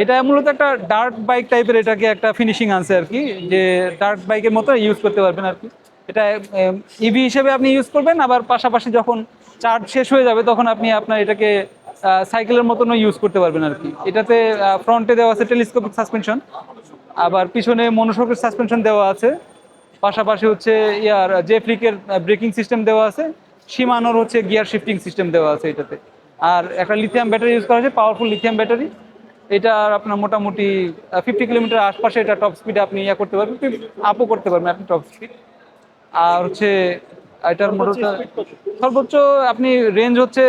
এটা মূলত একটা ডার্ট বাইক টাইপের, এটাকে একটা ফিনিশিং আছে আর কি, যে ডার্ট বাইকের মতো ইউজ করতে পারবেন আর কি। এটা ইভি হিসেবে আপনি ইউজ করবেন, আবার পাশাপাশি যখন চার্জ শেষ হয়ে যাবে তখন আপনি আপনার এটাকে সাইকেলের মতনও ইউজ করতে পারবেন আর কি। এটাতে ফ্রন্টে দেওয়া আছে টেলিস্কোপিক সাসপেনশন, আবার পিছনে মনোশকের সাসপেনশন দেওয়া আছে। পাশাপাশি হচ্ছে ইয়ার জেফ্রিকের ব্রেকিং সিস্টেম দেওয়া আছে। শিমানোর হচ্ছে গিয়ার শিফটিং সিস্টেম দেওয়া আছে এটাতে। আর একটা লিথিয়াম ব্যাটারি ইউজ করা হয়েছে, পাওয়ারফুল লিথিয়াম ব্যাটারি। এটা আপনার মোটামুটি 50 কিলোমিটার আশপাশে এটা টপ স্পিডে আপনি ইয়া করতে পারবেন, আপও করতে পারবেন আপনি টপ স্পিড। আর হচ্ছে এটার সর্বোচ্চ মোটরটা স্পিড কত? সর্বোচ্চ আপনি রেঞ্জ হচ্ছে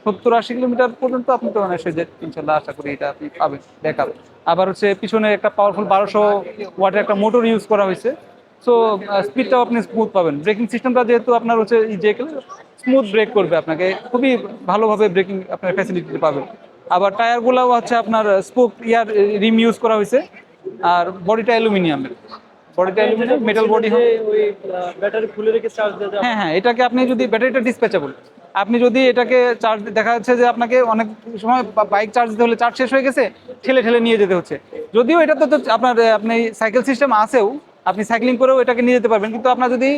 70-80 কিলোমিটার পর্যন্ত আপনি তো অনায়াসে যে ইনশাল্লাহ আশা করি এটা আপনি পাবেন ব্যাকআপ। আবার হচ্ছে পিছনে একটা পাওয়ারফুল 1200 ওয়াটের একটা মোটর ইউজ করা হয়েছে। সো স্পিডটাও আপনি স্মুথ পাবেন। ব্রেকিং সিস্টেমটা যেহেতু আপনার হচ্ছে যে স্মুথ ব্রেক করবে, আপনাকে খুবই ভালোভাবে ব্রেকিং আপনার ফ্যাসিলিটি পাবেন। আবার টায়ারগুলোও হচ্ছে আপনার স্পোক ইয়ার রিম ইউজ করা হয়েছে। আর বডিটা অ্যালুমিনিয়ামের, বডিটা আপনি যেটা অ্যালুমিনিয়াম মেটাল বলছিলেন বডি। যে ওই ব্যাটারি খুলে রেখে চার্জ দেওয়া যাবে। হ্যাঁ হ্যাঁ, এটাকে আপনি যদি ব্যাটারিটা ডিসপ্যাচেবল, আপনি যদি এটাকে চার্জ, দেখা যাচ্ছে যে আপনাকে অনেক সময় বাইক চার্জ দিতে হলে চার্জ শেষ হয়ে গেছে, ঠেলে ঠেলে নিয়ে যেতে হচ্ছে। যদিও এটাতে তো আপনার আপনি সাইকেল সিস্টেম আছেও, আপনি সাইক্লিং করেও এটাকে নিয়ে যেতে পারবেন, কিন্তু আপনার যদি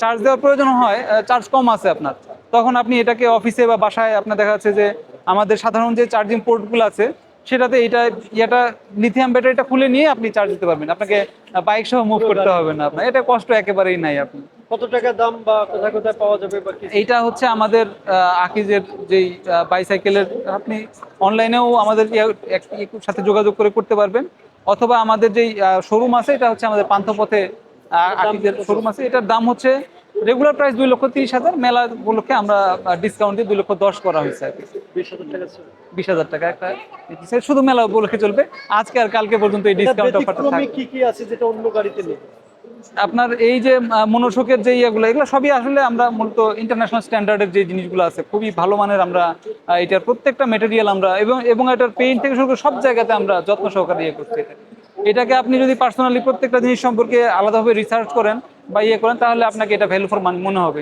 চার্জ দেওয়ার প্রয়োজন হয়, চার্জ কম আছে আপনার, তখন আপনি এটাকে অফিসে বা বাসায় আপনার দেখা যাচ্ছে যে আমাদের সাধারণ যে চার্জিং পোর্টগুলো আছে সেটাতে এটা লিথিয়াম ব্যাটারিটা খুলে নিয়ে আপনি চার্জ দিতে পারবেন। আপনাকে বাইক সহ মুভ করতে হবে না, আপনার এটা কষ্ট একেবারেই নাই আপনি। কত টাকা দাম বা কোথায় কোথায় পাওয়া যাবে বা কি? এইটা হচ্ছে আমাদের আকিজের যেই বাইসাইকেলের, আপনি অনলাইনেও আমাদের সাথে যোগাযোগ করে করতে পারবেন, অথবা আমাদের যেই শোরুম আছে, এটা হচ্ছে আমাদের পান্থপথে আকিজের শোরুম আছে। এটার দাম হচ্ছে রেগুলার প্রাইস 2,30,000, মেলা উপলক্ষে আমরা ডিসকাউন্ট দিয়ে 2,10,000 করা হয়েছে আর কি। 20,000 টাকা ছিল। 20,000 টাকা একটা শুধু মেলা উপলক্ষে চলবে, আজকে আর কালকে পর্যন্ত এই এটা ডিসকাউন্ট অফারটা ব্যতিক্রমী থাকবে। কি কি আছে যেটা অন্য গাড়িতে নেই? আপনার এই যে মনোশোকের যে ইয়েগুলো, এগুলো সবই আসলে আমরা মূলত ইন্টারন্যাশনাল স্ট্যান্ডার্ডের যে জিনিসগুলো আছে, খুবই ভালো মানের আমরা এটার প্রত্যেকটা মেটেরিয়াল আমরা এবং এটার পেইন্ট থেকে শুরু করে সব জায়গাতে আমরা যত্ন সহকারে ইয়ে করছি এটাকে আপনি যদি পার্সোনালি প্রত্যেকটা জিনিস সম্পর্কে আলাদাভাবে রিসার্চ করেন বা ইয়ে করেন, তাহলে আপনাকে এটা ভ্যালু ফর মানি মনে হবে।